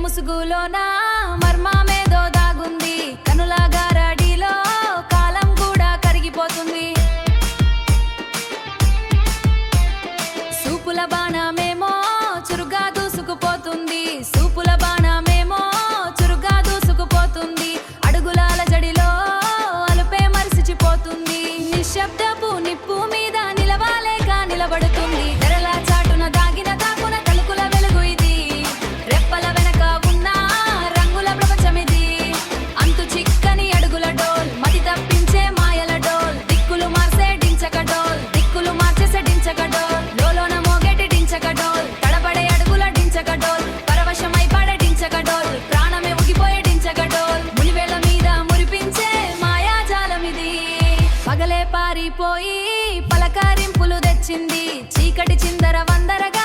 ముసుగులోన మర్మమేదో దాగుంది. కనులాగా రాడిలో కాలం కూడా కరిగిపోతుంది. సూపుల బాణమేమో చురుగ్గా దూసుకుపోతుంది. సూపుల బాణమేమో చురుగ్గా దూసుకుపోతుంది. అడుగులాల జడిలో అలుపే మరిసిపోతుంది. నిశ్శబ్దపు నిప్పు మీద నిలవాలేక నిలబడుతుంది. తెరల చాటున దాగిన దాకున తలుకుల వెలుగు ఇది. రెప్పల వెనక ఉన్న రంగుల ప్రపంచమిది. అంతు చిక్కని అడుగుల డోల్, మతి తప్పించే మాయల డోల్. దిక్కులు మార్చే డించక డోల్, దిక్కులు మార్చేసే డించక డోల్. లోలోన మోగేటి డించక డోల్, తడబడే అడుగుల డించక డోల్. పరవశమై పడే డించక డోల్, ప్రాణమే ఉగిపోయే డించక డోల్. మునివేళ్ల మీద మురిపించే మాయాజాలమిది. పగలే పారిపోయి పలకరింపులు తెచ్చింది. చీకటి చిందర వందరగా